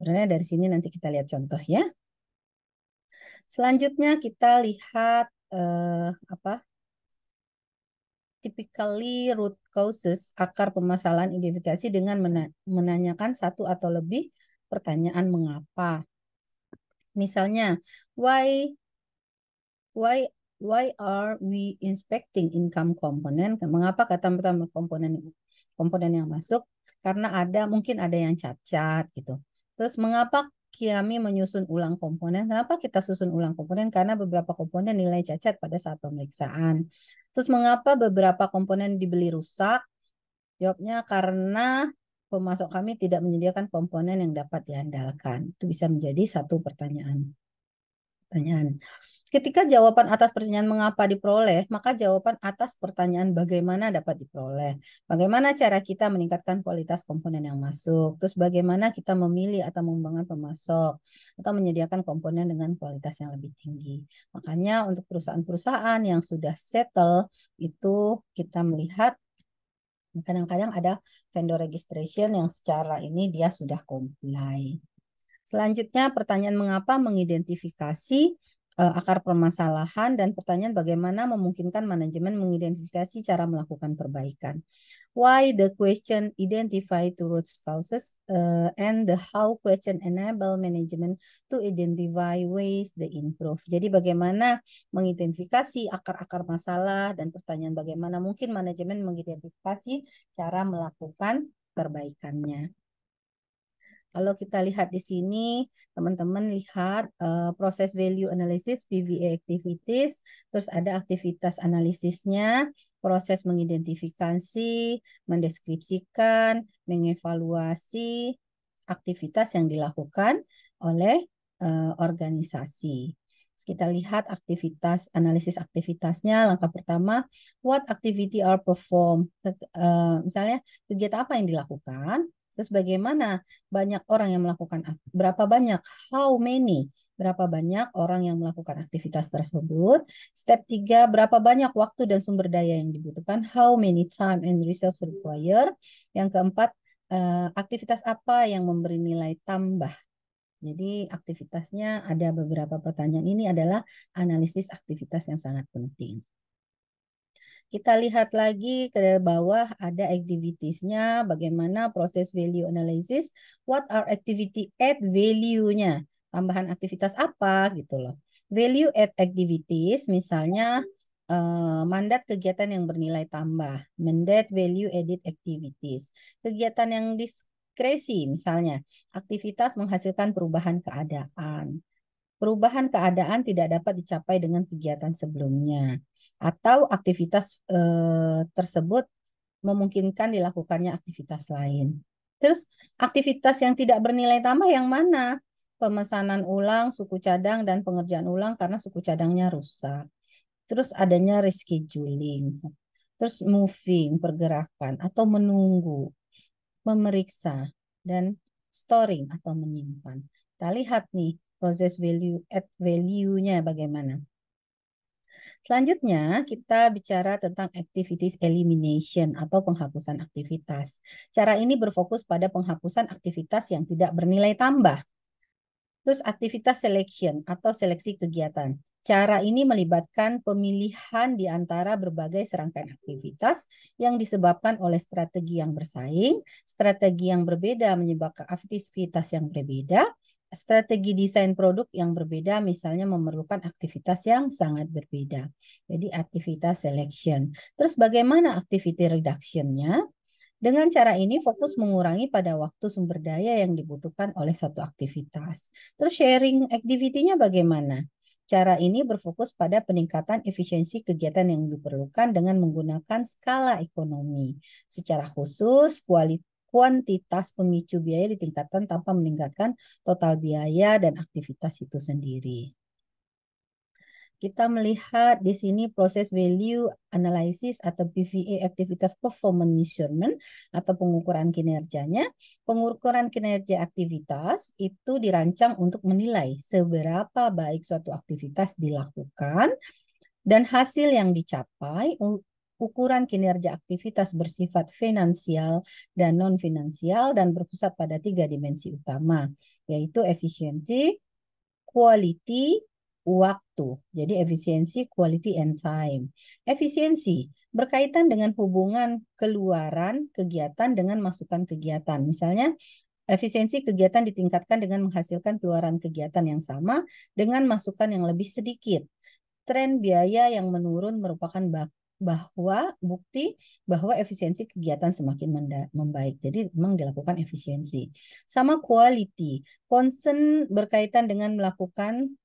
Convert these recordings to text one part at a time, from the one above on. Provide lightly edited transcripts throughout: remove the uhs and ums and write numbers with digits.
Sebenarnya dari sini nanti kita lihat contoh ya. Selanjutnya kita lihat typically root causes, akar permasalahan identifikasi dengan menanyakan satu atau lebih pertanyaan mengapa. Misalnya, why why are we inspecting income component? Mengapa kata-kata komponen yang masuk? Karena mungkin ada yang cacat gitu. Terus mengapa kami menyusun ulang komponen? Kenapa kita susun ulang komponen? Karena beberapa komponen nilai cacat pada saat pemeriksaan. Terus mengapa beberapa komponen dibeli rusak? Jawabnya karena pemasok kami tidak menyediakan komponen yang dapat diandalkan. Itu bisa menjadi satu pertanyaan. Ketika jawaban atas pertanyaan mengapa diperoleh, maka jawaban atas pertanyaan bagaimana dapat diperoleh. Bagaimana cara kita meningkatkan kualitas komponen yang masuk. Terus bagaimana kita memilih atau mengembangkan pemasok. Atau menyediakan komponen dengan kualitas yang lebih tinggi. Makanya untuk perusahaan-perusahaan yang sudah settle, itu kita melihat kadang-kadang ada vendor registration yang secara ini dia sudah comply. Selanjutnya pertanyaan mengapa mengidentifikasi akar permasalahan dan pertanyaan bagaimana memungkinkan manajemen mengidentifikasi cara melakukan perbaikan. Why the question identify the root causes and the how question enable management to identify ways they improve. Jadi bagaimana mengidentifikasi akar-akar masalah dan pertanyaan bagaimana mungkin manajemen mengidentifikasi cara melakukan perbaikannya. Kalau kita lihat di sini, teman-teman lihat proses value analysis, PVA activities, terus ada aktivitas analisisnya, proses mengidentifikasi, mendeskripsikan, mengevaluasi aktivitas yang dilakukan oleh organisasi. Kita lihat analisis aktivitasnya. Langkah pertama, what activity are performed? Misalnya, kegiatan apa yang dilakukan? Terus bagaimana banyak orang yang melakukan, berapa banyak, how many, berapa banyak orang yang melakukan aktivitas tersebut. Step 3, berapa banyak waktu dan sumber daya yang dibutuhkan, how many time and resource required. Yang keempat, aktivitas apa yang memberi nilai tambah. Jadi aktivitasnya ada beberapa pertanyaan, ini adalah analisis aktivitas yang sangat penting. Kita lihat lagi ke bawah ada activitiesnya, bagaimana proses value analysis, what are activity add value-nya, tambahan aktivitas apa gitu loh. Value add activities misalnya mandat kegiatan yang bernilai tambah, mandate value added activities. Kegiatan yang diskresi misalnya aktivitas menghasilkan perubahan keadaan. Perubahan keadaan tidak dapat dicapai dengan kegiatan sebelumnya atau aktivitas tersebut memungkinkan dilakukannya aktivitas lain. Terus aktivitas yang tidak bernilai tambah yang mana? Pemesanan ulang, suku cadang, dan pengerjaan ulang karena suku cadangnya rusak. Terus adanya rescheduling. Terus moving, pergerakan, atau menunggu, memeriksa, dan storing atau menyimpan. Kita lihat nih proses add value-nya bagaimana. Selanjutnya, kita bicara tentang activities elimination atau penghapusan aktivitas. Cara ini berfokus pada penghapusan aktivitas yang tidak bernilai tambah. Terus aktivitas selection atau seleksi kegiatan. Cara ini melibatkan pemilihan di antara berbagai serangkaian aktivitas yang disebabkan oleh strategi yang bersaing, strategi yang berbeda menyebabkan aktivitas yang berbeda, strategi desain produk yang berbeda misalnya memerlukan aktivitas yang sangat berbeda. Jadi aktivitas selection. Terus bagaimana activity reduction-nya? Dengan cara ini fokus mengurangi pada waktu sumber daya yang dibutuhkan oleh suatu aktivitas. Terus sharing activity-nya bagaimana? Cara ini berfokus pada peningkatan efisiensi kegiatan yang diperlukan dengan menggunakan skala ekonomi. Secara khusus, kuantitas pemicu biaya ditingkatkan tanpa meningkatkan total biaya dan aktivitas itu sendiri. Kita melihat di sini proses value analysis atau PVA, aktivitas performance measurement atau pengukuran kinerjanya. Pengukuran kinerja aktivitas itu dirancang untuk menilai seberapa baik suatu aktivitas dilakukan dan hasil yang dicapai. Ukuran kinerja aktivitas bersifat finansial dan non-finansial dan berpusat pada 3 dimensi utama. yaitu efisiensi, quality, waktu. Jadi efisiensi, quality, and time. Efisiensi berkaitan dengan hubungan keluaran kegiatan dengan masukan kegiatan. Misalnya, efisiensi kegiatan ditingkatkan dengan menghasilkan keluaran kegiatan yang sama dengan masukan yang lebih sedikit. Tren biaya yang menurun merupakan bukti bahwa efisiensi kegiatan semakin membaik. Jadi memang dilakukan efisiensi. Sama quality, concern berkaitan dengan melakukan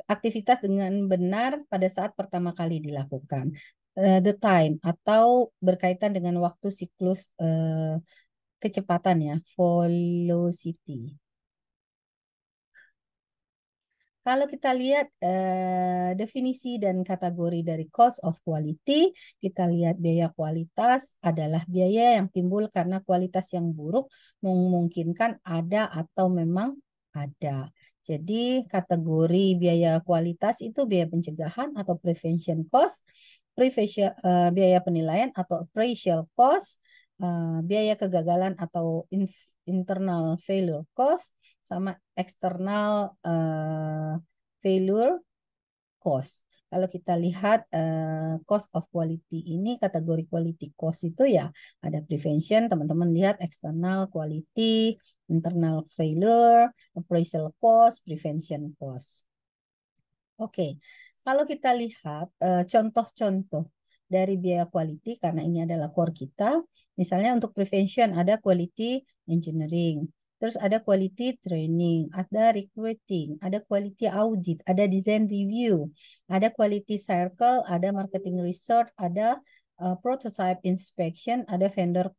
aktivitas dengan benar pada saat pertama kali dilakukan. The time atau berkaitan dengan waktu siklus kecepatan ya, velocity. Kalau kita lihat definisi dan kategori dari cost of quality, kita lihat biaya kualitas adalah biaya yang timbul karena kualitas yang buruk memungkinkan ada atau memang ada. Jadi kategori biaya kualitas itu biaya pencegahan atau prevention cost, biaya penilaian atau appraisal cost, biaya kegagalan atau internal failure cost, sama external failure cost. Kalau kita lihat cost of quality ini, kategori quality cost itu ya ada prevention, teman-teman lihat external quality, internal failure, appraisal cost, prevention cost. Oke, kalau kita lihat contoh-contoh dari biaya quality, karena ini adalah core kita, misalnya untuk prevention ada quality engineering, terus ada quality training, ada recruiting, ada quality audit, ada design review, ada quality circle, ada marketing research, ada prototype inspection, ada vendor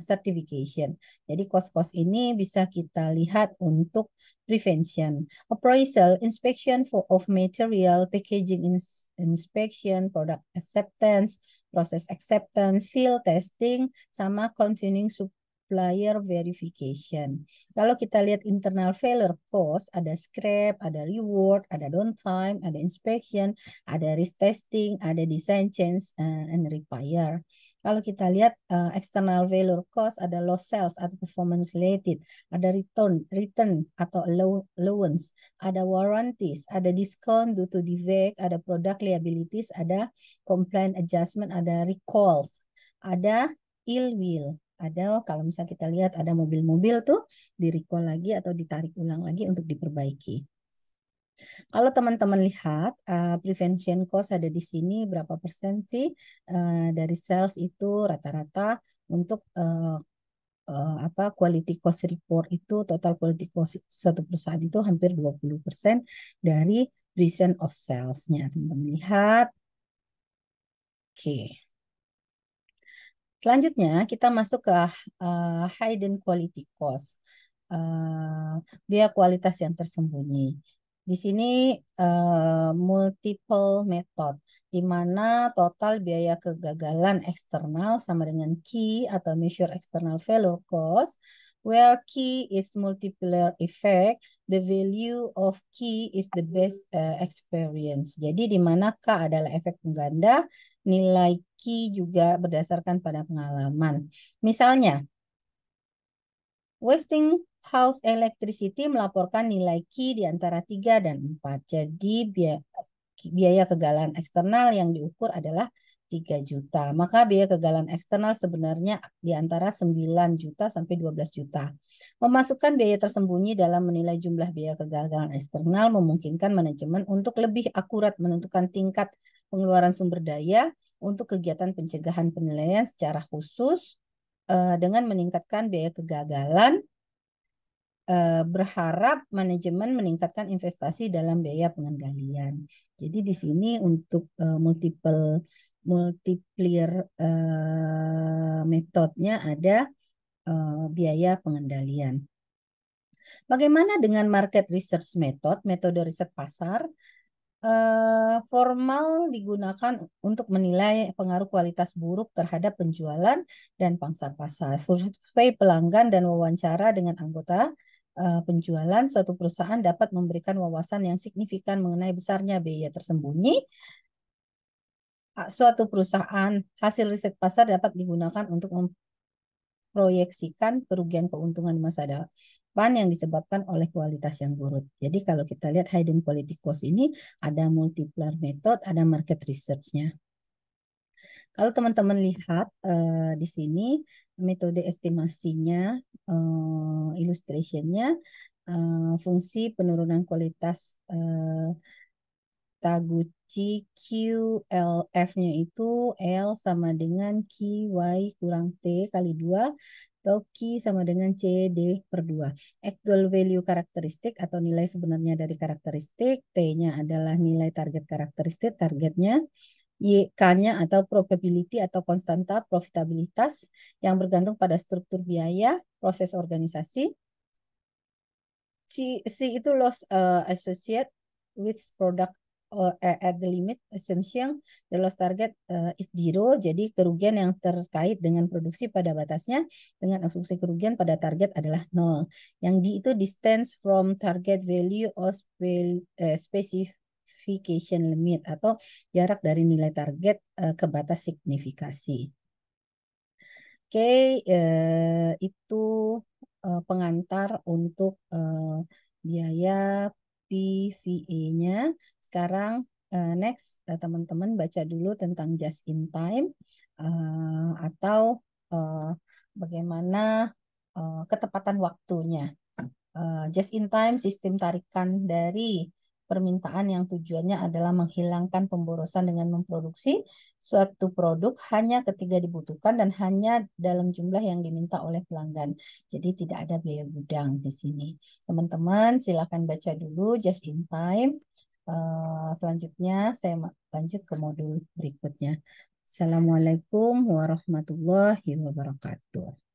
certification. Jadi cost-cost ini bisa kita lihat untuk prevention. Appraisal, inspection of material, packaging inspection, product acceptance, process acceptance, field testing, sama continuing supplier verification. Kalau kita lihat internal failure cost, ada scrap, ada reward, ada downtime, ada inspection, ada risk testing, ada design change and repair. Kalau kita lihat external failure cost, ada lost sales atau performance related, ada return atau allowance, ada warranties, ada discount due to defect, ada product liabilities, ada complaint adjustment, ada recalls, ada ill will. Ada kalau misalnya kita lihat ada mobil-mobil tuh di recall lagi atau ditarik ulang lagi untuk diperbaiki. Kalau teman-teman lihat prevention cost ada di sini berapa persen sih dari sales itu rata-rata untuk quality cost report itu total quality cost suatu perusahaan itu hampir 20% dari percent of sales-nya. Teman-teman lihat. Oke. Selanjutnya kita masuk ke hidden quality cost. Biaya kualitas yang tersembunyi. Di sini multiple method, di mana total biaya kegagalan eksternal sama dengan key atau measure external failure cost, where key is multiplier effect, the value of key is the best experience. Jadi di mana K adalah efek pengganda, nilai key juga berdasarkan pada pengalaman. Misalnya, Westinghouse Electricity melaporkan nilai Q di antara 3 dan 4. Jadi biaya kegagalan eksternal yang diukur adalah 3 juta. Maka biaya kegagalan eksternal sebenarnya di antara 9 juta sampai 12 juta. Memasukkan biaya tersembunyi dalam menilai jumlah biaya kegagalan eksternal memungkinkan manajemen untuk lebih akurat menentukan tingkat pengeluaran sumber daya untuk kegiatan pencegahan penilaian secara khusus dengan meningkatkan biaya kegagalan, berharap manajemen meningkatkan investasi dalam biaya pengendalian. Jadi di sini untuk multiplier metodenya ada biaya pengendalian. Bagaimana dengan market research method, metode riset pasar? Formal digunakan untuk menilai pengaruh kualitas buruk terhadap penjualan dan pangsa pasar. Survei pelanggan dan wawancara dengan anggota penjualan suatu perusahaan dapat memberikan wawasan yang signifikan mengenai besarnya biaya tersembunyi. Suatu perusahaan, hasil riset pasar dapat digunakan untuk memproyeksikan kerugian keuntungan di masa depan yang disebabkan oleh kualitas yang buruk. Jadi kalau kita lihat hidden quality cost ini ada multiplier method, ada market research-nya. Kalau teman-teman lihat di sini metode estimasinya, illustrationnya, fungsi penurunan kualitas Taguchi QLF-nya itu L sama dengan QY kurang T kali 2 atau Q sama dengan CD per 2. Actual value karakteristik atau nilai sebenarnya dari karakteristik. T-nya adalah nilai target karakteristik, targetnya. Y-K-nya atau probability atau konstanta profitabilitas yang bergantung pada struktur biaya, proses organisasi. C itu loss associate with product at the limit assumption the loss target is zero. Jadi kerugian yang terkait dengan produksi pada batasnya dengan asumsi kerugian pada target adalah nol. Yang D itu distance from target value or specification limit atau jarak dari nilai target ke batas signifikasi. Oke, itu pengantar untuk biaya PVA-nya. Sekarang next teman-teman baca dulu tentang just in time atau uh, bagaimana ketepatan waktunya. Just in time sistem tarikan dari permintaan yang tujuannya adalah menghilangkan pemborosan dengan memproduksi suatu produk hanya ketika dibutuhkan dan hanya dalam jumlah yang diminta oleh pelanggan. Jadi tidak ada biaya gudang di sini. Teman-teman silakan baca dulu just in time. Selanjutnya saya lanjut ke modul berikutnya. Assalamualaikum warahmatullahi wabarakatuh.